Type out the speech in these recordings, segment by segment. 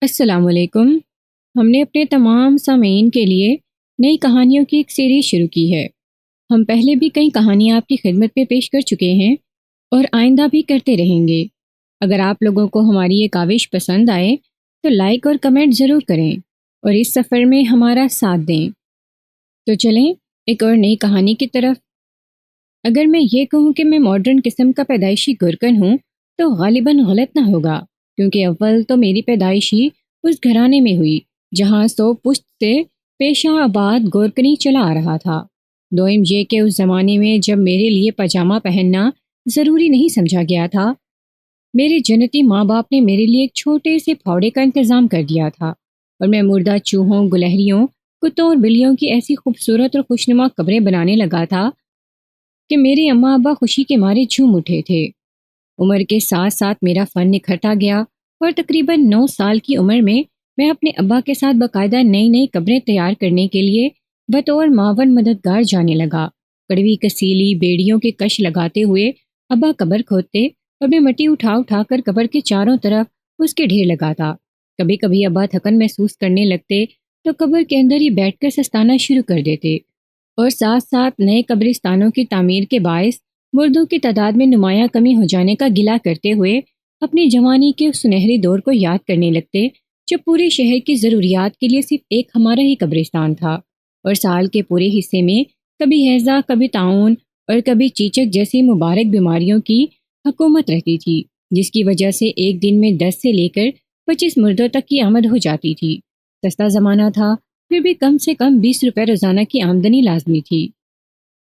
السلام علیکم۔ ہم نے اپنے تمام سامعین کے لیے نئی کہانیوں کی ایک سیریز شروع کی ہے۔ ہم پہلے بھی کئی کہانیاں آپ کی خدمت میں پیش کر چکے ہیں اور آئندہ بھی کرتے رہیں گے۔ اگر آپ لوگوں کو ہماری یہ کاوش پسند آئے تو لائک اور کمنٹ ضرور کریں اور اس سفر میں ہمارا ساتھ دیں۔ تو چلیں ایک اور نئی کہانی کی طرف۔ اگر میں یہ کہوں کہ میں ماڈرن قسم کا پیدائشی گورکن ہوں تو غالباً غلط نہ ہوگا، کیونکہ اول تو میری پیدائش ہی اس گھرانے میں ہوئی جہاں 100 پشت سے پیشہ آباد گورکنی چلا آ رہا تھا۔ دوئم یہ کہ اس زمانے میں جب میرے لیے پاجامہ پہننا ضروری نہیں سمجھا گیا تھا، میرے جنتی ماں باپ نے میرے لیے ایک چھوٹے سے پھاوڑے کا انتظام کر دیا تھا اور میں مردہ چوہوں، گلہریوں، کتوں اور بلیوں کی ایسی خوبصورت اور خوشنما قبریں بنانے لگا تھا کہ میرے اماں ابا خوشی کے مارے جھوم اٹھے تھے۔ عمر کے ساتھ ساتھ میرا فن نکھرتا گیا اور تقریباً 9 سال کی عمر میں اپنے ابا کے ساتھ باقاعدہ نئی قبریں تیار کرنے کے لیے بطور معاون مددگار جانے لگا۔ کڑوی کسیلی بیڑیوں کے کش لگاتے ہوئے ابا قبر کھودتے اور میں مٹی اٹھا کر قبر کے چاروں طرف اس کے ڈھیر لگاتا۔ کبھی کبھی ابا تھکن محسوس کرنے لگتے تو قبر کے اندر ہی بیٹھ کر سستانا شروع کر دیتے اور ساتھ ساتھ نئے قبرستانوں کی تعمیر کے باعث مردوں کی تعداد میں نمایاں کمی ہو جانے کا گلہ کرتے ہوئے اپنی جوانی کے اس سنہری دور کو یاد کرنے لگتے جب پورے شہر کی ضروریات کے لیے صرف ایک ہمارا ہی قبرستان تھا اور سال کے پورے حصے میں کبھی ہیضہ، کبھی طاعون اور کبھی چیچک جیسی مبارک بیماریوں کی حکومت رہتی تھی، جس کی وجہ سے ایک دن میں 10 سے لے کر 25 مردوں تک کی آمد ہو جاتی تھی۔ سستا زمانہ تھا، پھر بھی کم سے کم 20 روپے روزانہ کی آمدنی لازمی تھی۔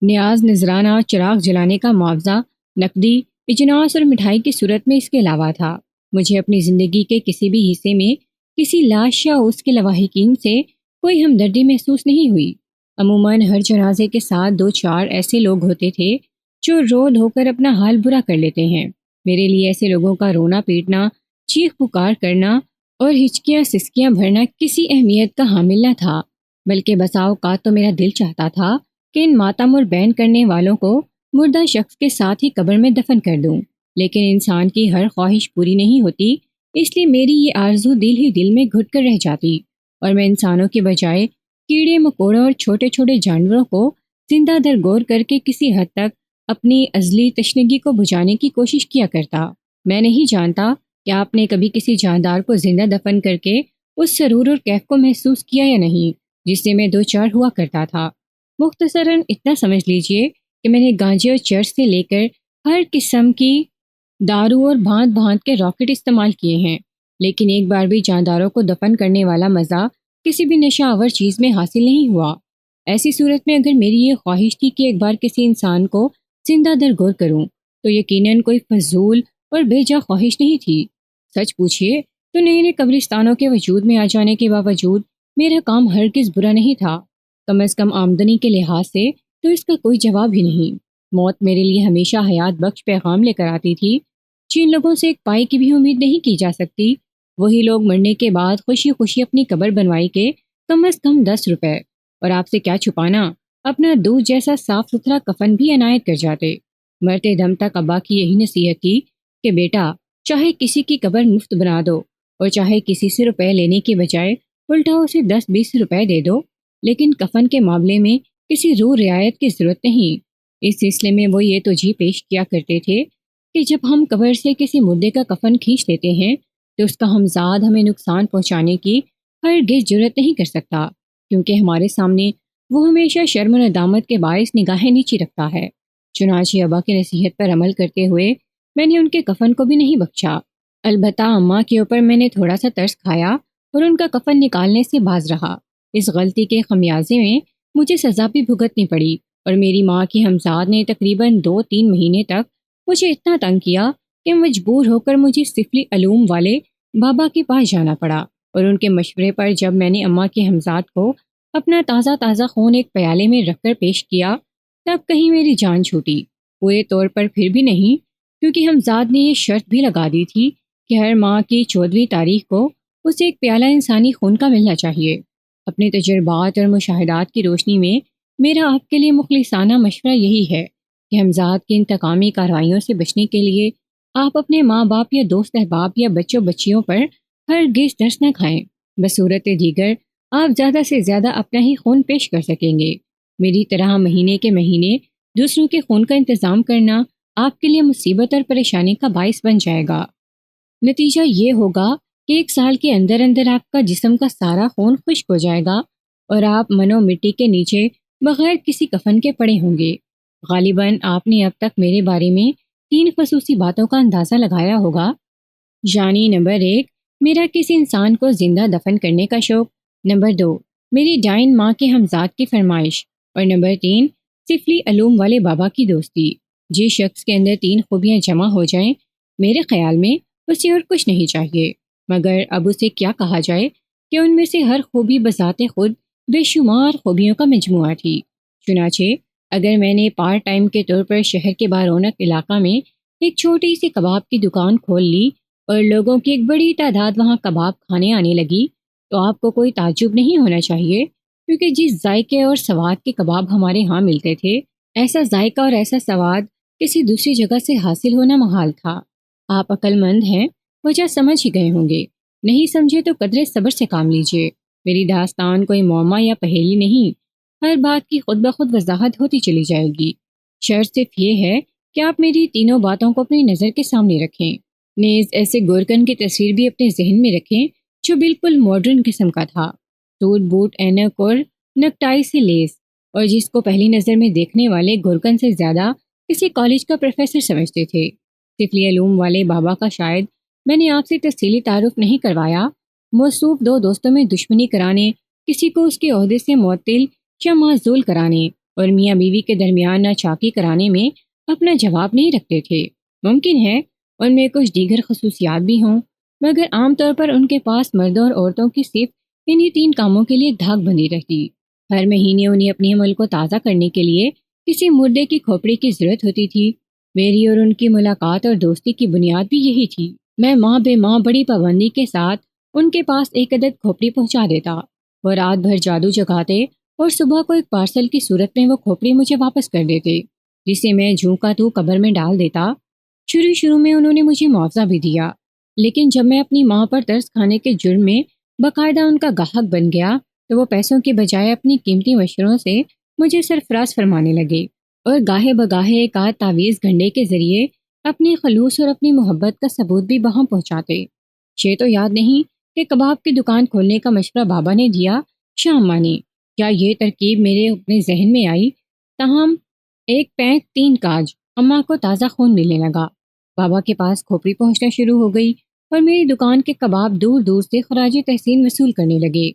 نیاز، نذرانہ، چراغ جلانے کا معاوضہ، نقدی، اجناس اور مٹھائی کی صورت میں اس کے علاوہ تھا۔ مجھے اپنی زندگی کے کسی بھی حصے میں کسی لاش یا اس کے لواحقین سے کوئی ہمدردی محسوس نہیں ہوئی۔ عموماً ہر جنازے کے ساتھ 2-4 ایسے لوگ ہوتے تھے جو رو دھو کر اپنا حال برا کر لیتے ہیں۔ میرے لیے ایسے لوگوں کا رونا پیٹنا، چیخ پکار کرنا اور ہچکیاں سسکیاں بھرنا کسی اہمیت کا حامل نہ تھا، بلکہ بسا اوقات تو میرا دل چاہتا تھا کہ ان ماتم اور بین کرنے والوں کو مردہ شخص کے ساتھ ہی قبر میں دفن کر دوں، لیکن انسان کی ہر خواہش پوری نہیں ہوتی، اس لیے میری یہ آرزو دل ہی دل میں گھٹ کر رہ جاتی اور میں انسانوں کے بجائے کیڑے مکوڑوں اور چھوٹے چھوٹے جانوروں کو زندہ درگور کر کے کسی حد تک اپنی ازلی تشنگی کو بجھانے کی کوشش کیا کرتا۔ میں نہیں جانتا کہ آپ نے کبھی کسی جاندار کو زندہ دفن کر کے اس سرور اور کیف کو محسوس کیا یا نہیں جس سے میں 2-4 ہوا کرتا تھا۔ مختصراً اتنا سمجھ لیجئے کہ میں نے گانجے اور چرس سے لے کر ہر قسم کی دارو اور بھانت بھانت کے راکٹ استعمال کیے ہیں، لیکن ایک بار بھی جانداروں کو دفن کرنے والا مزہ کسی بھی نشہ آور چیز میں حاصل نہیں ہوا۔ ایسی صورت میں اگر میری یہ خواہش تھی کہ ایک بار کسی انسان کو زندہ درگور کروں تو یقیناً کوئی فضول اور بے جا خواہش نہیں تھی۔ سچ پوچھئے تو نئے قبرستانوں کے وجود میں آ جانے کے باوجود میرا کام ہرگز برا نہیں تھا، کم از کم آمدنی کے لحاظ سے تو اس کا کوئی جواب ہی نہیں۔ موت میرے لیے ہمیشہ حیات بخش پیغام لے کر آتی تھی۔ جن لوگوں سے ایک پائی کی بھی امید نہیں کی جا سکتی، وہی لوگ مرنے کے بعد خوشی خوشی اپنی قبر بنوائی کے کم از کم 10 روپے اور آپ سے کیا چھپانا اپنا دودھ جیسا صاف ستھرا کفن بھی عنایت کر جاتے۔ مرتے دم تک ابا کی یہی نصیحت تھی کہ بیٹا، چاہے کسی کی قبر مفت بنا دو اور چاہے کسی سے روپے لینے کے بجائے الٹا اسے 10-20 روپے دے دو، لیکن کفن کے معاملے میں کسی روح رعایت کی ضرورت نہیں۔ اس سلسلے میں وہ یہ توجیہ پیش کیا کرتے تھے کہ جب ہم قبر سے کسی مردے کا کفن کھینچ لیتے ہیں تو اس کا ہمزاد ہمیں نقصان پہنچانے کی ہرگز جرات نہیں کر سکتا، کیونکہ ہمارے سامنے وہ ہمیشہ شرم و ندامت کے باعث نگاہیں نیچی رکھتا ہے۔ چنانچہ ابا کی نصیحت پر عمل کرتے ہوئے میں نے ان کے کفن کو بھی نہیں بخشا، البتہ اماں کے اوپر میں نے تھوڑا سا ترس کھایا اور ان کا کفن نکالنے سے باز رہا۔ اس غلطی کے خمیازے میں مجھے سزا بھی بھگتنی پڑی اور میری ماں کی ہمزاد نے تقریباً 2-3 مہینے تک مجھے اتنا تنگ کیا کہ مجبور ہو کر مجھے سفلی علوم والے بابا کے پاس جانا پڑا، اور ان کے مشورے پر جب میں نے اماں کے ہمزاد کو اپنا تازہ خون ایک پیالے میں رکھ کر پیش کیا تب کہیں میری جان چھوٹی۔ پورے طور پر پھر بھی نہیں، کیونکہ ہمزاد نے یہ شرط بھی لگا دی تھی کہ ہر ماہ کی 14ویں تاریخ کو اسے ایک پیالہ انسانی خون کا ملنا چاہیے۔ اپنے تجربات اور مشاہدات کی روشنی میں میرا آپ کے لیے مخلصانہ مشورہ یہی ہے کہ ہمزاد کی انتقامی کارروائیوں سے بچنے کے لیے آپ اپنے ماں باپ یا دوست احباب یا بچوں بچیوں پر ہرگز ترس نہ کھائیں، بصورت دیگر آپ زیادہ سے زیادہ اپنا ہی خون پیش کر سکیں گے۔ میری طرح مہینے کے مہینے دوسروں کے خون کا انتظام کرنا آپ کے لیے مصیبت اور پریشانی کا باعث بن جائے گا۔ نتیجہ یہ ہوگا کہ 1 سال کے اندر اندر آپ کا جسم کا سارا خون خشک ہو جائے گا اور آپ منو مٹی کے نیچے بغیر کسی کفن کے پڑے ہوں گے۔ غالباً آپ نے اب تک میرے بارے میں 3 خصوصی باتوں کا اندازہ لگایا ہوگا، یعنی نمبر 1، میرا کسی انسان کو زندہ دفن کرنے کا شوق، نمبر 2، میری ڈائن ماں کے ہمزاد کی فرمائش، اور نمبر 3، سفلی علوم والے بابا کی دوستی۔ جس شخص کے اندر 3 خوبیاں جمع ہو جائیں، میرے خیال میں اسے اور کچھ نہیں چاہیے، مگر اب اسے کیا کہا جائے کہ ان میں سے ہر خوبی بذات خود بے شمار خوبیوں کا مجموعہ تھی۔ چنانچہ اگر میں نے پارٹ ٹائم کے طور پر شہر کے بارونق علاقہ میں ایک چھوٹی سی کباب کی دکان کھول لی اور لوگوں کی ایک بڑی تعداد وہاں کباب کھانے آنے لگی، تو آپ کو کوئی تعجب نہیں ہونا چاہیے، کیونکہ جس ذائقے اور سواد کے کباب ہمارے ہاں ملتے تھے، ایسا ذائقہ اور ایسا سواد کسی دوسری جگہ سے حاصل ہونا محال تھا۔ آپ عقل مند ہیں، وجہ سمجھ ہی گئے ہوں گے، نہیں سمجھے تو قدرے صبر سے کام لیجیے۔ میری داستان کوئی معمہ یا پہیلی نہیں، ہر بات کی خود بخود وضاحت ہوتی چلی جائے گی۔ شرط صرف یہ ہے کہ آپ میری تینوں باتوں کو اپنی نظر کے سامنے رکھیں، نیز ایسے گورکن کی تصویر بھی اپنے ذہن میں رکھیں جو بالکل ماڈرن قسم کا تھا، سوٹ بوٹ اینک اور نکٹائی سے لیس، اور جس کو پہلی نظر میں دیکھنے والے گورکن سے زیادہ کسی کالج کا پروفیسر سمجھتے تھے۔ سفلی علوم والے بابا کا شاید میں نے آپ سے تفصیلی تعارف نہیں کروایا، موصوف 2 دوستوں میں دشمنی کرانے، کسی کو اس کے عہدے سے معطل یا معزول کرانے اور میاں بیوی کے درمیان ناچاکی کرانے میں اپنا جواب نہیں رکھتے تھے۔ ممکن ہے ان میں کچھ دیگر خصوصیات بھی ہوں، مگر عام طور پر ان کے پاس مردوں اور عورتوں کی صرف انہی 3 کاموں کے لیے دھاک بندی رہتی۔ ہر مہینے انہیں اپنے عمل کو تازہ کرنے کے لیے کسی مردے کی کھوپڑی کی ضرورت ہوتی تھی۔ میری اور ان کی ملاقات اور دوستی کی بنیاد بھی یہی تھی۔ میں ماہ بے ماہ بڑی پابندی کے ساتھ ان کے پاس ایک عدد کھوپڑی پہنچا دیتا، وہ رات بھر جادو جگاتے اور صبح کو ایک پارسل کی صورت میں وہ کھوپڑی مجھے واپس کر دیتے، جسے میں جوں کا تو قبر میں ڈال دیتا۔ شروع میں انہوں نے مجھے معاوضہ بھی دیا، لیکن جب میں اپنی ماں پر ترس کھانے کے جرم میں باقاعدہ ان کا گاہک بن گیا تو وہ پیسوں کی بجائے اپنی قیمتی مشوروں سے مجھے سرفراز فرمانے لگے اور گاہے بگاہے ایک آدھ تعویذ گھنڈے کے ذریعے اپنی خلوص اور اپنی محبت کا ثبوت بھی وہاں پہنچاتے۔ یہ تو یاد نہیں کہ کباب کی دکان کھولنے کا مشورہ بابا نے دیا یا اماں نے، یا یہ ترکیب میرے اپنے ذہن میں آئی۔ تاہم 1 پینٹ 3 کاج اماں کو تازہ خون ملنے لگا، بابا کے پاس کھوپڑی پہنچنا شروع ہو گئی اور میری دکان کے کباب دور دور سے خراج تحسین وصول کرنے لگے۔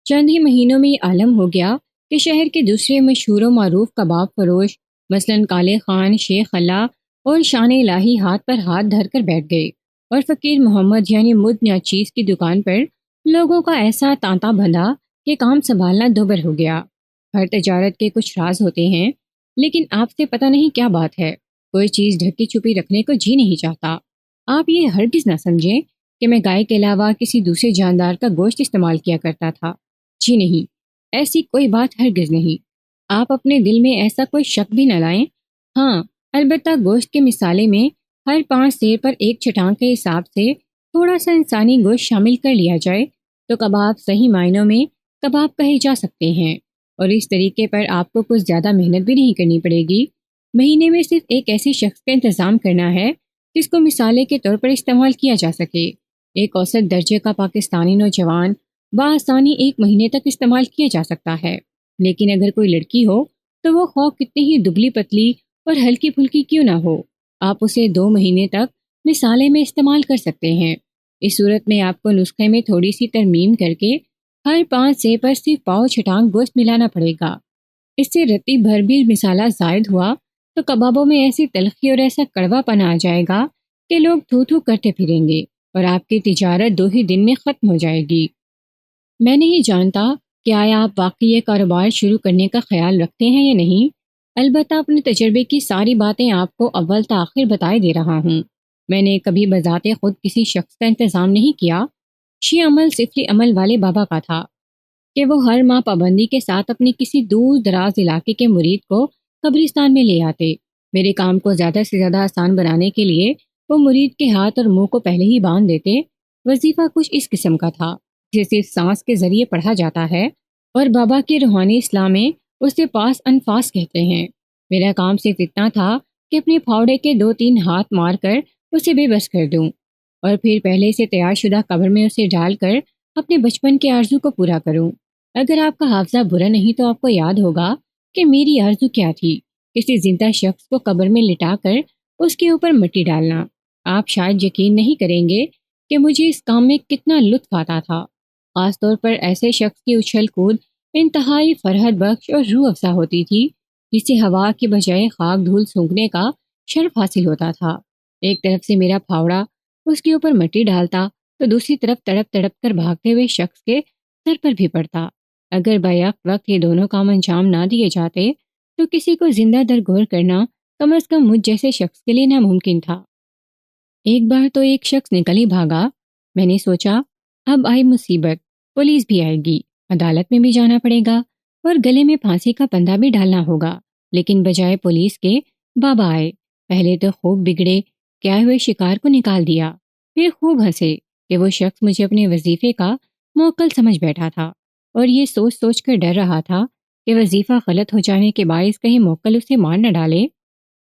چند ہی مہینوں میں یہ عالم ہو گیا کہ شہر کے دوسرے مشہور و معروف کباب فروش مثلاً کالے خان، شیخ اللہ اور شان الہی ہاتھ پر ہاتھ دھر کر بیٹھ گئے، اور فقیر محمد یعنی مد ناچیز کی دکان پر لوگوں کا ایسا تانتا بندھا کہ کام سنبھالنا دوبر ہو گیا۔ ہر تجارت کے کچھ راز ہوتے ہیں، لیکن آپ سے پتہ نہیں کیا بات ہے، کوئی چیز ڈھکی چھپی رکھنے کو جی نہیں چاہتا۔ آپ یہ ہرگز نہ سمجھیں کہ میں گائے کے علاوہ کسی دوسرے جاندار کا گوشت استعمال کیا کرتا تھا، جی نہیں، ایسی کوئی بات ہرگز نہیں۔ آپ اپنے دل میں ایسا کوئی شک بھی نہ لائیں۔ ہاں، البتہ گوشت کے مثالے میں ہر 5 سیر پر 1 چٹان کے حساب سے تھوڑا سا انسانی گوشت شامل کر لیا جائے تو کباب صحیح معنوں میں کباب کہے جا سکتے ہیں، اور اس طریقے پر آپ کو کچھ زیادہ محنت بھی نہیں کرنی پڑے گی۔ مہینے میں صرف ایک ایسے شخص کا انتظام کرنا ہے جس کو مثالے کے طور پر استعمال کیا جا سکے۔ ایک اوسط درجے کا پاکستانی نوجوان بآسانی 1 مہینے تک استعمال کیا جا سکتا ہے، لیکن اگر کوئی لڑکی ہو تو وہ خواہ کتنی ہی دبلی پتلی اور ہلکی پھلکی کیوں نہ ہو، آپ اسے 2 مہینے تک مثالے میں استعمال کر سکتے ہیں۔ اس صورت میں آپ کو نسخے میں تھوڑی سی ترمیم کر کے ہر 5 سیر پر صرف پاؤ چھٹانگ گوشت ملانا پڑے گا۔ اس سے رتی بھر بھی مسالہ زائد ہوا تو کبابوں میں ایسی تلخی اور ایسا کڑوا پن آ جائے گا کہ لوگ تھو تھو کرتے پھریں گے اور آپ کی تجارت 2 ہی دن میں ختم ہو جائے گی۔ میں نہیں جانتا کہ آیا آپ واقعی یہ کاروبار شروع کرنے کا خیال رکھتے ہیں یا نہیں، البتہ اپنے تجربے کی ساری باتیں آپ کو اول تاخیر بتائے دے رہا ہوں۔ میں نے کبھی بذات خود کسی شخص کا انتظام نہیں کیا۔ یہ عمل سفلی عمل والے بابا کا تھا کہ وہ ہر ماہ پابندی کے ساتھ اپنی کسی دور دراز علاقے کے مرید کو قبرستان میں لے آتے۔ میرے کام کو زیادہ سے زیادہ آسان بنانے کے لیے وہ مرید کے ہاتھ اور منہ کو پہلے ہی باندھ دیتے۔ وظیفہ کچھ اس قسم کا تھا جسے صرف سانس کے ذریعے پڑھا جاتا ہے، اور بابا کے روحانی اسلام میں اسے پاس انفاس کہتے ہیں۔ میرا کام صرف اتنا تھا کہ اپنے پھاوڑے کے 2-3 ہاتھ مار کر اسے بے بس کر دوں، اور پھر پہلے سے تیار شدہ قبر میں اسے ڈال کر اپنے بچپن کے آرزو کو پورا کروں۔ اگر آپ کا حافظہ برا نہیں تو آپ کو یاد ہوگا کہ میری آرزو کیا تھی، کسی زندہ شخص کو قبر میں لٹا کر اس کے اوپر مٹی ڈالنا۔ آپ شاید یقین نہیں کریں گے کہ مجھے اس کام میں کتنا لطف آتا تھا، خاص طور پر ایسے شخص کی اچھل کود انتہائی فرحت بخش اور روح افزا ہوتی تھی جسے ہوا کے بجائے خاک دھول سونگھنے کا شرف حاصل ہوتا تھا۔ ایک طرف سے میرا پھاوڑا اس کے اوپر مٹی ڈالتا تو دوسری طرف تڑپ تڑپ کر بھاگتے ہوئے شخص کے سر پر بھی پڑتا۔ اگر بیک وقت یہ دونوں کام انجام نہ دیے جاتے تو کسی کو زندہ درگور کرنا کم از کم مجھ جیسے شخص کے لیے ناممکن تھا۔ ایک بار تو ایک شخص نکل ہی بھاگا۔ میں نے سوچا اب آئی مصیبت، پولیس بھی آئے گی، عدالت میں بھی جانا پڑے گا اور گلے میں پھانسی کا پندہ بھی ڈالنا ہوگا، لیکن بجائے پولیس کے بابا آئے۔ پہلے تو خوب بگڑے کہ آئے ہوئے شکار کو نکال دیا، پھر خوب ہنسے کہ وہ شخص مجھے اپنے وظیفے کا موکل سمجھ بیٹھا تھا اور یہ سوچ سوچ کر ڈر رہا تھا کہ وظیفہ غلط ہو جانے کے باعث کہیں موکل اسے مار نہ ڈالے۔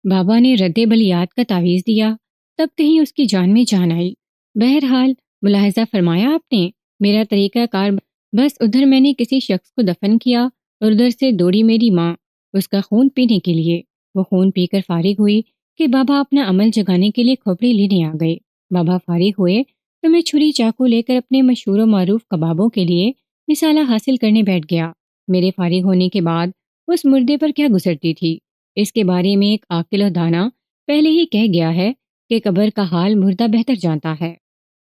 بابا نے رد بلیات کا تعویذ دیا، تب کہیں اس کی جان میں جان آئی۔ بہرحال ملاحظہ فرمایا آپ نے، میرا طریقہ کار بس ادھر میں نے کسی شخص کو دفن کیا اور ادھر سے دوڑی میری ماں اس کا خون پینے کے لیے۔ وہ خون پی کر فارغ ہوئی کہ بابا اپنا عمل جگانے کے لیے کھوپڑی لینے آ گئے۔ بابا فارغ ہوئے تو میں چھری چاقو لے کر اپنے مشہور و معروف کبابوں کے لیے مثالہ حاصل کرنے بیٹھ گیا۔ میرے فارغ ہونے کے بعد اس مردے پر کیا گزرتی تھی، اس کے بارے میں ایک عاقل و دانا پہلے ہی کہہ گیا ہے کہ قبر کا حال مردہ بہتر جانتا ہے۔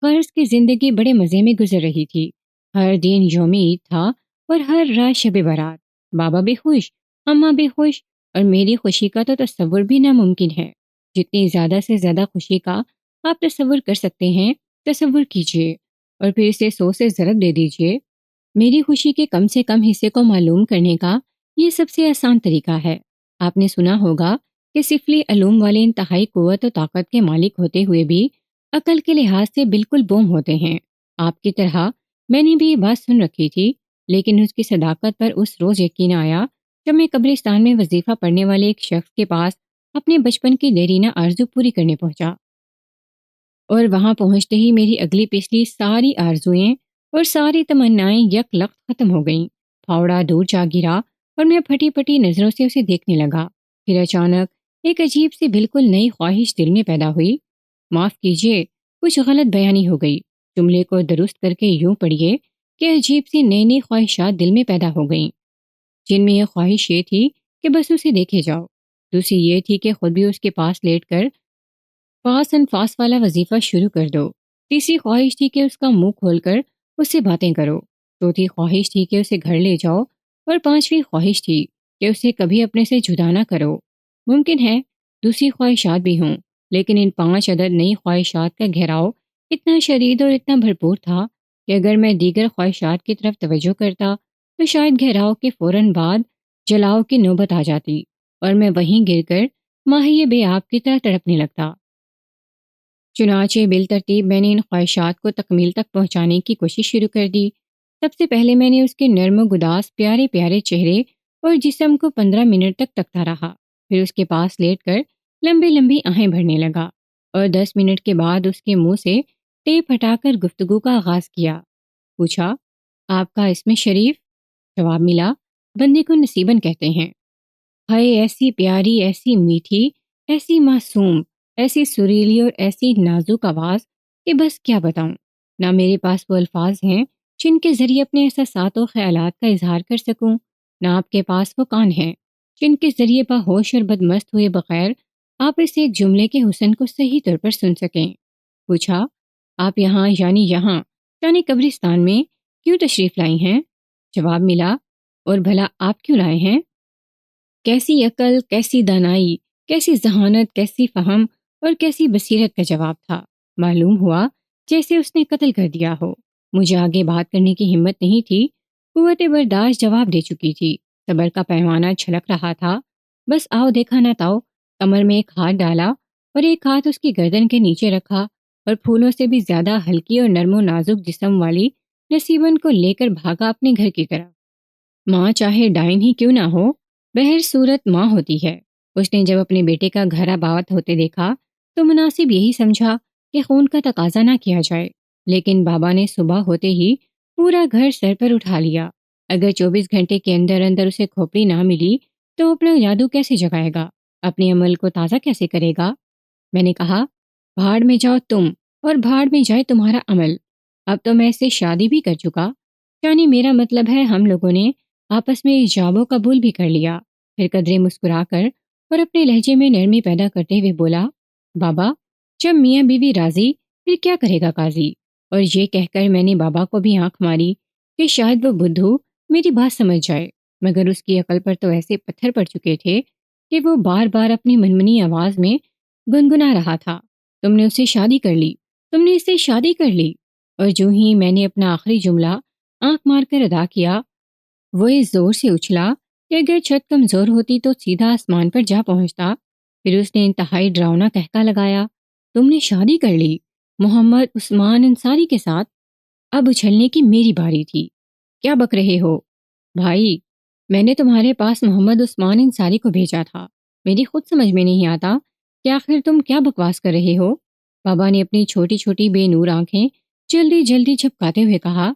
قرض کی زندگی بڑے مزے میں گزر رہی تھی۔ ہر دن یوم عید تھا اور ہر رات شب برات۔ بابا بھی خوش، اماں بھی خوش، اور میری خوشی کا تو تصور بھی ناممکن ہے۔ جتنی زیادہ سے زیادہ خوشی کا آپ تصور کر سکتے ہیں تصور کیجئے اور پھر اسے 100 سے ضرب دے دیجئے۔ میری خوشی کے کم سے کم حصے کو معلوم کرنے کا یہ سب سے آسان طریقہ ہے۔ آپ نے سنا ہوگا کہ سفلی علوم والے انتہائی قوت و طاقت کے مالک ہوتے ہوئے بھی عقل کے لحاظ سے بالکل بوم ہوتے ہیں۔ آپ کی طرح میں نے بھی یہ بات سن رکھی تھی، لیکن اس کی صداقت پر اس روز یقین آیا جب میں قبرستان میں وظیفہ پڑھنے والے ایک شخص کے پاس اپنے بچپن کی دیرینہ آرزو پوری کرنے پہنچا، اور وہاں پہنچتے ہی میری اگلی پچھلی ساری آرزوئیں اور ساری تمنائیں یک لخت ختم ہو گئیں۔ پھاوڑا دور جا گرا اور میں پھٹی پھٹی نظروں سے اسے دیکھنے لگا۔ پھر اچانک ایک عجیب سی بالکل نئی خواہش دل میں پیدا ہوئی۔ معاف کیجیے، کچھ غلط بیانی ہو گئی، جملے کو درست کر کے یوں پڑھیے کہ عجیب سی نئی نئی خواہشات دل میں پیدا ہو گئیں، جن میں یہ خواہش یہ تھی کہ بس اسے دیکھے جاؤ، دوسری یہ تھی کہ خود بھی اس کے پاس لیٹ کر پاس انفاس والا وظیفہ شروع کر دو، تیسری خواہش تھی کہ اس کا منہ کھول کر اس سے باتیں کرو، چوتھی خواہش تھی کہ اسے گھر لے جاؤ، اور پانچویں خواہش تھی کہ اسے کبھی اپنے سے جدا نہ کرو۔ ممکن ہے دوسری خواہشات بھی ہوں، لیکن ان 5 عدد نئی خواہشات کا گھیراؤ اتنا شدید اور اتنا بھرپور تھا کہ اگر میں دیگر خواہشات کی طرف توجہ کرتا تو شاید گھیراؤ کے فوراً بعد جلاؤ کی نوبت آ جاتی اور میں وہیں گر کر ماہی بے آب کی طرح تڑپنے لگتا۔ چنانچہ بالترتیب میں نے ان خواہشات کو تکمیل تک پہنچانے کی کوشش شروع کر دی۔ سب سے پہلے میں نے اس کے نرم و گداز پیارے پیارے چہرے اور جسم کو 15 منٹ تک تکتا رہا، پھر اس کے پاس لیٹ کر لمبی لمبی آہیں بھرنے لگا اور 10 منٹ کے بعد اس کے منہ سے ٹیپ ہٹا کر گفتگو کا آغاز کیا۔ پوچھا، آپ کا اسم شریف؟ جواب ملا، بندے کو نصیباً کہتے ہیں۔ ہائے، ایسی پیاری، ایسی میٹھی، ایسی معصوم، ایسی سریلی اور ایسی نازک آواز کہ بس کیا بتاؤں۔ نہ میرے پاس وہ الفاظ ہیں جن کے ذریعے اپنے احساسات و خیالات کا اظہار کر سکوں، نہ آپ کے پاس وہ کان ہیں جن کے ذریعے باہوش اور بدمست ہوئے بغیر آپ اس ایک جملے کے حسن کو صحیح طور پر سن سکیں۔ پوچھا، آپ یہاں یعنی قبرستان میں کیوں تشریف لائی ہیں؟ جواب ملا، اور بھلا آپ کیوں لائے ہیں؟ کیسی عقل، کیسی دانائی، کیسی ذہانت، کیسی فہم اور کیسی بصیرت کا جواب تھا۔ معلوم ہوا جیسے اس نے قتل کر دیا ہو۔ مجھے آگے بات کرنے کی ہمت نہیں تھی، قوت برداشت جواب دے چکی تھی، صبر کا پیمانہ چھلک رہا تھا۔ بس آؤ دیکھا نہ تاؤ، کمر میں ایک ہاتھ ڈالا اور ایک ہاتھ اس کی گردن کے نیچے رکھا اور پھولوں سے بھی زیادہ ہلکی اور نرم و نازک جسم والی نصیبن کو لے کر بھاگا اپنے گھر کی طرف۔ ماں چاہے ڈائن ہی کیوں نہ ہو، بہر صورت ماں ہوتی ہے۔ اس نے جب اپنے بیٹے کا گھر آباد ہوتے دیکھا تو مناسب یہی سمجھا کہ خون کا تقاضا نہ کیا جائے، لیکن بابا نے صبح ہوتے ہی پورا گھر سر پر اٹھا لیا۔ اگر 24 گھنٹے کے اندر اندر اسے کھوپڑی نہ ملی تو اپنا جادو کیسے جگائے گا، اپنے عمل کو تازہ کیسے کرے گا؟ میں نے کہا، بھاڑ میں جاؤ تم اور بھاڑ میں جائے تمہارا عمل۔ اب تو میں اس سے شادی بھی کر چکا، یعنی میرا مطلب ہے ہم لوگوں نے آپس میں ایجاب و قبول بھی کر لیا۔ پھر قدرے مسکرا کر اور اپنے لہجے میں نرمی پیدا کرتے ہوئے بولا، بابا جب میاں بیوی راضی پھر کیا کرے گا قاضی؟ اور یہ کہہ کر میں نے بابا کو بھی آنکھ ماری کہ شاید وہ بدھو میری بات سمجھ جائے، مگر اس کی عقل پر تو ایسے پتھر پڑ چکے تھے کہ وہ بار بار اپنی منمنی آواز میں گنگنا رہا تھا، تم نے اس سے شادی کر لی، تم نے اس سے شادی کر لی۔ اور جو ہی میں نے اپنا آخری جملہ آنکھ مار کر ادا کیا، وہ اس زور سے اچھلا کہ اگر چھت کمزور ہوتی تو سیدھا آسمان پر جا پہنچتا۔ پھر اس نے انتہائی ڈراؤنا کہکا لگایا، تم نے شادی کر لی محمد عثمان انصاری کے ساتھ؟ اب اچھلنے کی میری باری تھی۔ کیا بک رہے ہو بھائی؟ میں نے تمہارے پاس محمد عثمان انصاری کو بھیجا تھا، میری خود سمجھ میں نہیں آتا کہ آخر تم کیا بکواس کر رہے ہو؟ بابا نے اپنی چھوٹی چھوٹی بے نور آنکھیں جلدی جلدی جھپکاتے ہوئے کہا،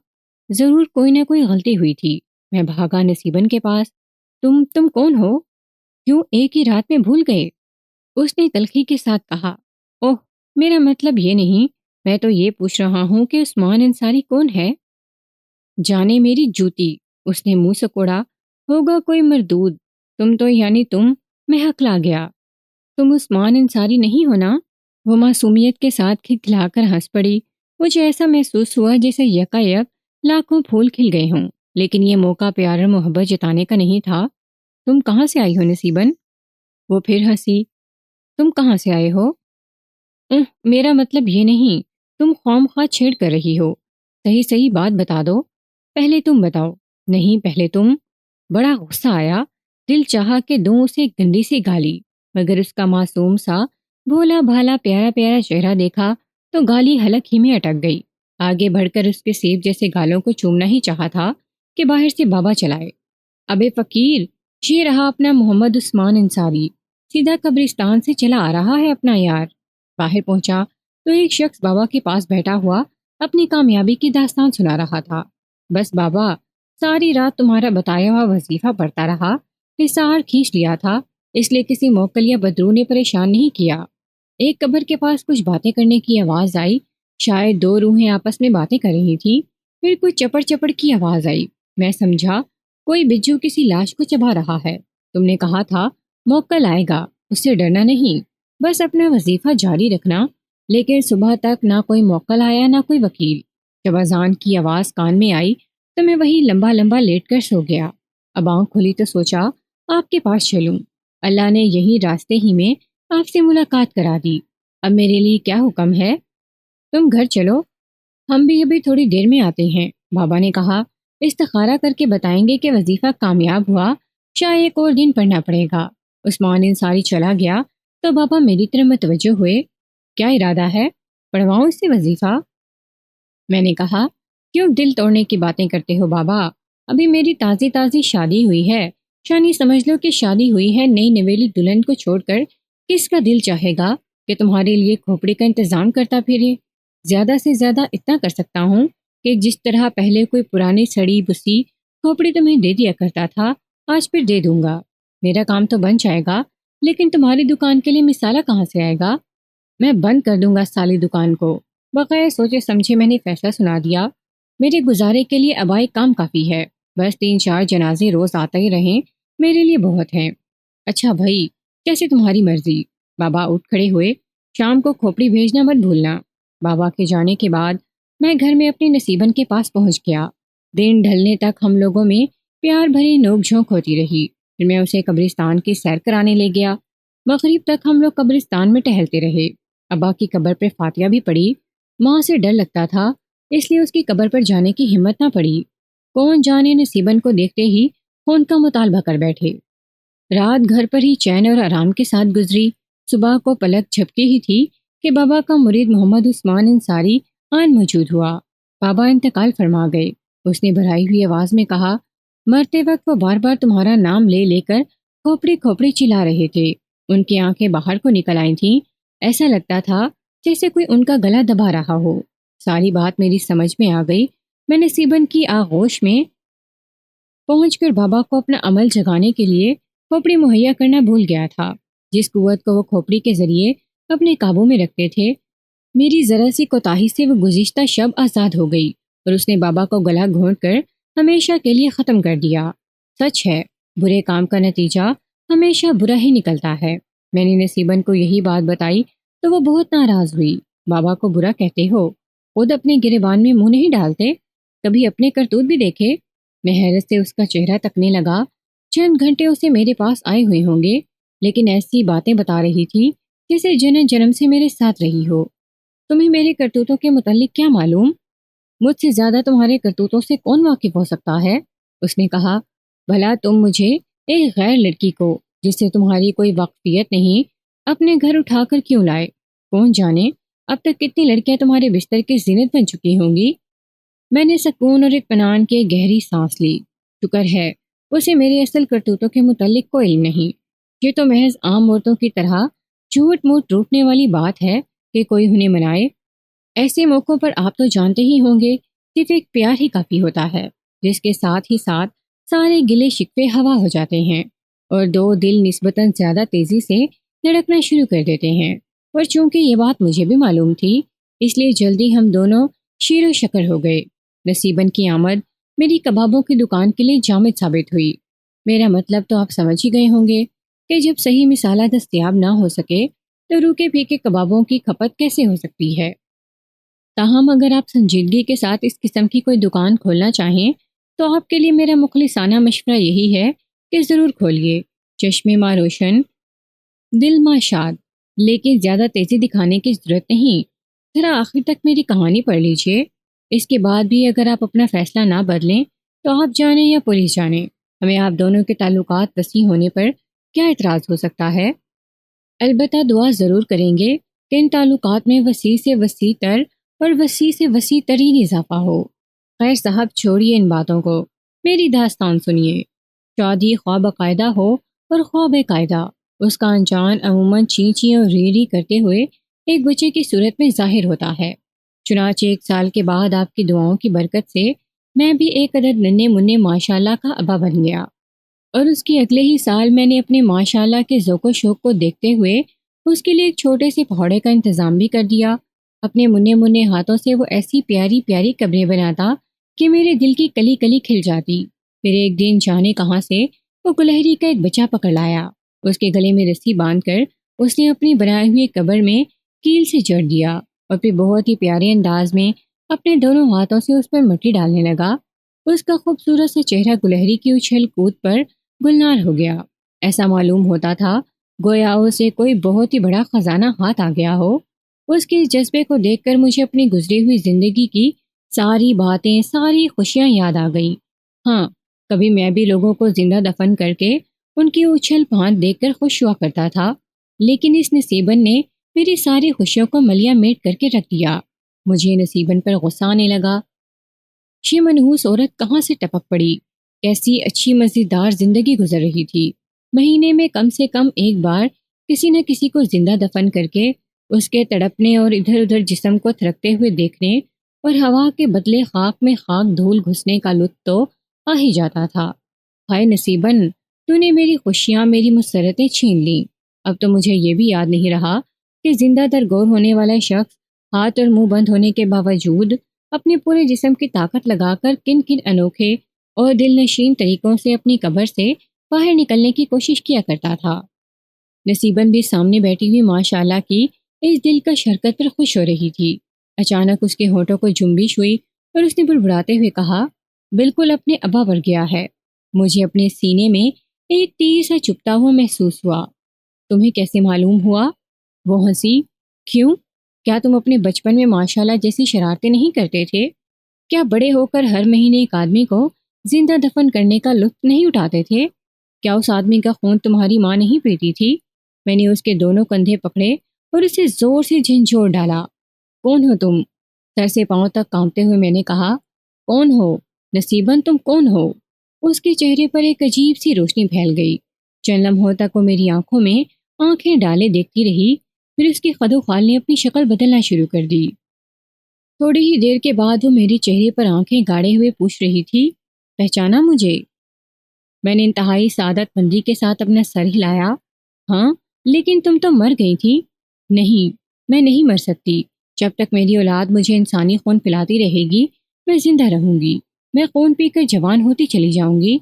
ضرور کوئی نہ کوئی غلطی ہوئی تھی، میں بھاگا نصیبن کے پاس۔ تم کون ہو؟ کیوں ایک ہی رات میں بھول گئے؟ اس نے تلخی کے ساتھ کہا، اوہ میرا مطلب یہ نہیں، میں تو یہ پوچھ رہا ہوں کہ عثمان انصاری کون ہے؟ جانے میری جوتی، اس نے منہ سکوڑا، ہوگا کوئی مردود، تم تو یعنی تم، میں ہکلا گیا، تم عثمان انصاری نہیں ہونا؟ وہ معصومیت کے ساتھ کھلکھلا کر ہنس پڑی۔ مجھے ایسا محسوس ہوا جیسے یکا یک لاکھوں پھول کھل گئے ہوں، لیکن یہ موقع پیار اور محبت جتانے کا نہیں تھا۔ تم کہاں سے آئی ہو نصیبن؟ وہ پھر ہنسی، تم کہاں سے آئے ہو؟ میرا مطلب یہ نہیں، تم خواہ مخواہ چھیڑ کر رہی ہو، صحیح صحیح بات بتا دو، پہلے تم بتاؤ۔ نہیں پہلے تم۔ بڑا غصہ آیا، دل چاہا کہ دوں اسے گندی سی گالی، مگر اس کا معصوم سا بھولا بھالا پیارا پیارا چہرہ دیکھا تو گالی حلق ہی میں اٹک گئی۔ آگے بڑھ کر اس کے سیب جیسے گالوں کو چومنا ہی چاہا تھا کہ باہر سے بابا چلائے، ابے فقیر، یہ رہا اپنا محمد عثمان انصاری، سیدھا قبرستان سے چلا آ رہا ہے اپنا یار۔ باہر پہنچا تو ایک شخص بابا کے پاس بیٹھا ہوا اپنی کامیابی کی داستان سنا رہا تھا۔ بس بابا، ساری رات تمہارا بتایا ہوا وظیفہ پڑھتا رہا، نثار کھینچ لیا تھا، اس لیے کسی موکل یا بدرو نے پریشان نہیں کیا۔ ایک قبر کے پاس کچھ باتیں کرنے کی آواز آئی، شاید دو روحیں آپس میں باتیں کر رہی تھیں۔ پھر کچھ چپڑ چپڑ کی آواز آئی، میں سمجھا کوئی بجو کسی لاش کو چبا رہا ہے۔ تم نے کہا تھا موکل آئے گا، اس سے ڈرنا نہیں، بس اپنا وظیفہ جاری رکھنا۔ لیکن صبح تک نہ کوئی موکل آیا نہ کوئی وکیل۔ جب اذان کی آواز کان میں آئی تو میں وہی لمبا لمبا لیٹ کر سو گیا۔ اب آنکھ کھلی تو سوچا آپ کے پاس چلوں، اللہ نے یہی راستے ہی میں آپ سے ملاقات کرا دی۔ اب میرے لیے کیا حکم ہے؟ تم گھر چلو، ہم بھی ابھی تھوڑی دیر میں آتے ہیں، بابا نے کہا۔ استخارہ کر کے بتائیں گے کہ وظیفہ کامیاب ہوا، شاید ایک اور دن پڑھنا پڑے گا۔ عثمان انصاری چلا گیا تو بابا میری طرف متوجہ ہوئے، کیا ارادہ ہے؟ پڑھواؤں اس سے وظیفہ؟ میں نے کہا، کیوں دل توڑنے کی باتیں کرتے ہو بابا؟ ابھی میری تازی تازی شادی ہوئی ہے، شانی سمجھ لو کہ شادی ہوئی ہے نئی نویلی دلہن کو چھوڑ کر۔ کس کا دل چاہے گا کہ تمہارے لیے کھوپڑی کا انتظام کرتا پھرے؟ زیادہ سے زیادہ اتنا کر سکتا ہوں کہ جس طرح پہلے کوئی پرانی سڑی بسی کھوپڑی تمہیں دے دیا کرتا تھا، آج پھر دے دوں گا۔ میرا کام تو بن جائے گا، لیکن تمہاری دکان کے لیے مسالہ کہاں سے آئے گا؟ میں بند کر دوں گا سالی دکان کو۔ بغیر سوچے سمجھے میں نے فیصلہ سنا دیا، میرے گزارے کے لیے اب ایک کام کافی ہے، بس 3-4 جنازے روز آتے ہی رہیں، میرے لیے بہت ہیں۔ اچھا بھائی، جیسے تمہاری مرضی۔ بابا اٹھ کھڑے ہوئے، شام کو کھوپڑی بھیجنا مت بھولنا۔ بابا کے جانے کے بعد میں گھر میں اپنی نصیبن کے پاس پہنچ گیا۔ دن ڈھلنے تک ہم لوگوں میں پیار بھری نوک جھونک ہوتی رہی، پھر میں اسے قبرستان کی سیر کرانے لے گیا۔ مغرب تک ہم لوگ قبرستان میں ٹہلتے رہے۔ ابا کی قبر پر فاتحہ بھی پڑھی، ماں سے ڈر لگتا تھا اس لیے اس کی قبر پر جانے کی ہمت نہ پڑی۔ کون جانے نصیبن کو دیکھتے ہی خون کا مطالبہ کر بیٹھے۔ رات گھر پر ہی چین اور آرام کے ساتھ گزری۔ صبح کو پلک جھپکی ہی تھی کہ بابا کا مرید محمد عثمان انصاری آن موجود ہوا۔ بابا انتقال فرما گئے۔ اس نے بھرائی ہوئی آواز میں کہا، مرتے وقت وہ بار بار تمہارا نام لے لے کر کھوپڑی کھوپڑی چلا رہے تھے۔ ان کی آنکھیں باہر کو نکل آئی تھیں، ایسا لگتا تھا جیسے کوئی ان کا گلا دبا رہا ہو۔ ساری بات میری سمجھ میں آ گئی۔ میں نصیباً کی آغوش میں پہنچ کر بابا کو اپنا عمل جگانے کے لیے کھوپڑی مہیا کرنا بھول گیا تھا، جس قوت کو وہ کھوپڑی کے ذریعے اپنے قابو میں رکھتے تھے۔ میری ذرا سی کوتاہی سے وہ گزشتہ شب آزاد ہو گئی اور اس نے بابا کو گلا گھونٹ کر ہمیشہ کے لیے ختم کر دیا۔ سچ ہے، برے کام کا نتیجہ ہمیشہ برا ہی نکلتا ہے۔ میں نے نصیباً کو یہی بات بتائی تو وہ بہت ناراض ہوئی۔ بابا کو برا کہتے ہو؟ خود اپنے گریبان میں منہ نہیں ڈالتے؟ کبھی اپنے کرتوت بھی دیکھے؟ میں حیرت سے اس کا چہرہ تکنے لگا۔ چند گھنٹے اسے میرے پاس آئے ہوئے ہوں گے، لیکن ایسی باتیں بتا رہی تھی جیسے جنم جنم سے میرے ساتھ رہی ہو۔ تمہیں میرے کرتوتوں کے متعلق کیا معلوم؟ مجھ سے زیادہ تمہارے کرتوتوں سے کون واقف ہو سکتا ہے؟ اس نے کہا، بھلا تم مجھے ایک غیر لڑکی کو جس سے تمہاری کوئی واقفیت نہیں اپنے گھر اٹھا کر کیوں لائے؟ کون جانے اب تک کتنی لڑکیاں تمہارے بستر کی زینت بن چکی ہوں گی۔ میں نے سکون اور اطمینان کی گہری سانس لی۔ شکر ہے اسے میرے اصل کرتوتوں کے متعلق کوئی علم نہیں۔ یہ تو محض عام عورتوں کی طرح جھوٹ موٹ ٹوٹنے والی بات ہے کہ کوئی انہیں منائے۔ ایسے موقعوں پر آپ تو جانتے ہی ہوں گے، صرف ایک پیار ہی کافی ہوتا ہے، جس کے ساتھ ہی ساتھ سارے گلے شکوے ہوا ہو جاتے ہیں اور دو دل نسبتاً زیادہ تیزی سے دھڑکنا شروع کر دیتے ہیں۔ اور چونکہ یہ بات مجھے بھی معلوم تھی، اس لیے جلدی ہم دونوں شیر و شکر ہو گئے۔ نصیباً کی آمد میری کبابوں کی دکان کے لیے جامد ثابت ہوئی۔ میرا مطلب تو آپ سمجھ ہی گئے ہوں گے کہ جب صحیح مسالہ دستیاب نہ ہو سکے تو روکے پھیکے کبابوں کی کھپت کیسے ہو سکتی ہے؟ تاہم اگر آپ سنجیدگی کے ساتھ اس قسم کی کوئی دکان کھولنا چاہیں تو آپ کے لیے میرا مخلصانہ مشورہ یہی ہے کہ ضرور کھولیے۔ چشمے ماں روشن، دل ماں شاد، لیکن زیادہ تیزی دکھانے کی ضرورت نہیں۔ ذرا آخر تک میری کہانی پڑھ لیجئے۔ اس کے بعد بھی اگر آپ اپنا فیصلہ نہ بدلیں تو آپ جانیں یا پولیس جانے، ہمیں آپ دونوں کے تعلقات وسیع ہونے پر کیا اعتراض ہو سکتا ہے؟ البتہ دعا ضرور کریں گے کہ ان تعلقات میں وسیع سے وسیع تر اور وسیع سے وسیع ترین اضافہ ہو۔ خیر صاحب، چھوڑیے ان باتوں کو، میری داستان سنیے۔ شادی خواہ باقاعدہ ہو اور خواہ بے قاعدہ، اس کا انجام عموماً چیں چیں اور ری ری کرتے ہوئے ایک بچے کی صورت میں ظاہر ہوتا ہے۔ چنانچہ 1 سال کے بعد آپ کی دعاؤں کی برکت سے میں بھی ایک عدد ننھے منھے ماشاءاللہ کا ابا بن گیا، اور اس کے اگلے ہی سال میں نے اپنے ماشاءاللہ کے ذوق و شوق کو دیکھتے ہوئے اس کے لیے ایک چھوٹے سے پہاڑے کا انتظام بھی کر دیا۔ اپنے منھے منھے ہاتھوں سے وہ ایسی پیاری پیاری قبریں بناتا کہ میرے دل کی کلی کلی کھل جاتی۔ پھر ایک دن جانے کہاں سے وہ گلہری کا ایک بچہ پکڑ لایا، اس کے گلے میں رسی باندھ کر اس نے اپنی بنائی ہوئی قبر میں کیل سے جڑ دیا، اور پھر بہت ہی پیارے انداز میں اپنے دونوں ہاتھوں سے اس پر مٹی ڈالنے لگا۔ اس کا خوبصورت سا چہرہ گلہری کی اچھل کود پر گلنار ہو گیا۔ ایسا معلوم ہوتا تھا گویا اسے کوئی بہت ہی بڑا خزانہ ہاتھ آ گیا ہو۔ اس کے اس جذبے کو دیکھ کر مجھے اپنی گزری ہوئی زندگی کی ساری باتیں، ساری خوشیاں یاد آ گئیں۔ ہاں، کبھی میں بھی لوگوں کو زندہ دفن کر کے ان کی اچھل پھاند دیکھ کر خوش ہوا کرتا تھا، لیکن اس نصیباً نے میری ساری خوشیوں کو ملیا میٹ کر کے رکھ دیا۔ مجھے نصیباً پر غصہ آنے لگا۔ یہ منحوس عورت کہاں سے ٹپک پڑی؟ کیسی اچھی مزیدار زندگی گزر رہی تھی۔ مہینے میں کم سے کم ایک بار کسی نہ کسی کو زندہ دفن کر کے اس کے تڑپنے اور ادھر ادھر جسم کو تھرکتے ہوئے دیکھنے اور ہوا کے بدلے خاک میں خاک دھول گھسنے کا لطف تو آ ہی جاتا تھا۔ ہائے نصیباً، تو نے میری خوشیاں، میری مسرتیں چھین لیں۔ اب تو مجھے یہ بھی یاد نہیں رہا کہ زندہ درگور ہونے والا شخص ہاتھ اور منہ بند ہونے کے باوجود اپنے پورے جسم کی طاقت لگا کر کن کن انوکھے اور دل نشین طریقوں سے اپنی قبر سے باہر نکلنے کی کوشش کیا کرتا تھا۔ نصیباً بھی سامنے بیٹھی ہوئی ماشاءاللہ کی اس دلکش حرکت پر خوش ہو رہی تھی۔ اچانک اس کے ہونٹوں کو جنبش ہوئی اور اس نے بڑبڑاتے ہوئے کہا، بالکل اپنے ابا ور گیا ہے۔ مجھے اپنے سینے میں ایک تیر سا چبھتا ہوا محسوس ہوا۔ تمہیں کیسے معلوم ہوا؟ وہ ہنسی۔ کیوں؟ کیا تم اپنے بچپن میں ماشاءاللہ جیسی شرارتیں نہیں کرتے تھے؟ کیا بڑے ہو کر ہر مہینے ایک آدمی کو زندہ دفن کرنے کا لطف نہیں اٹھاتے تھے؟ کیا اس آدمی کا خون تمہاری ماں نہیں پیتی تھی؟ میں نے اس کے دونوں کندھے پکڑے اور اسے زور سے جھنجھوڑ ڈالا۔ کون ہو تم؟ سر سے پاؤں تک کانپتے ہوئے میں نے کہا، کون ہو نصیباً، تم کون ہو؟ اس کے چہرے پر ایک عجیب سی روشنی پھیل گئی۔ چند لمحوں تک وہ میری آنکھوں میں آنکھیں ڈالے دیکھتی رہی، پھر اس کی خد و خال نے اپنی شکل بدلنا شروع کر دی۔ تھوڑی ہی دیر کے بعد وہ میرے چہرے پر آنکھیں گاڑے ہوئے پوچھ رہی تھی، پہچانا مجھے؟ میں نے انتہائی سعادت مندی کے ساتھ اپنا سر ہلایا۔ ہاں، لیکن تم تو مر گئی تھی۔ نہیں، میں نہیں مر سکتی۔ جب تک میری اولاد مجھے انسانی خون پلاتی رہے گی، میں زندہ رہوں گی۔ میں خون پی کر جوان ہوتی چلی جاؤں گی،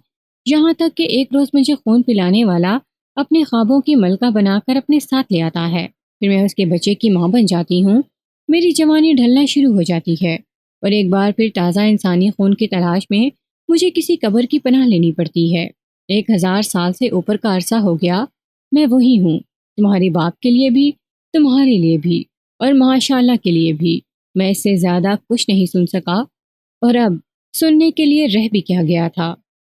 یہاں تک کہ ایک روز مجھے خون پلانے والا اپنے خوابوں کی ملکہ بنا کر اپنے ساتھ لے آتا ہے۔ پھر میں اس کے بچے کی ماں بن جاتی ہوں۔ میری جوانی ڈھلنا شروع ہو جاتی ہے اور ایک بار پھر تازہ انسانی خون کی تلاش میں مجھے کسی قبر کی پناہ لینی پڑتی ہے۔ 1000 سال سے اوپر کا عرصہ ہو گیا، میں وہی ہوں، تمہارے باپ کے لیے بھی، تمہارے لیے بھی، اور ماشاء اللہ کے لیے بھی۔ میں اس سے زیادہ کچھ نہیں سن سکا، اور اب سننے کے لیے رہ بھی کیا گیا تھا۔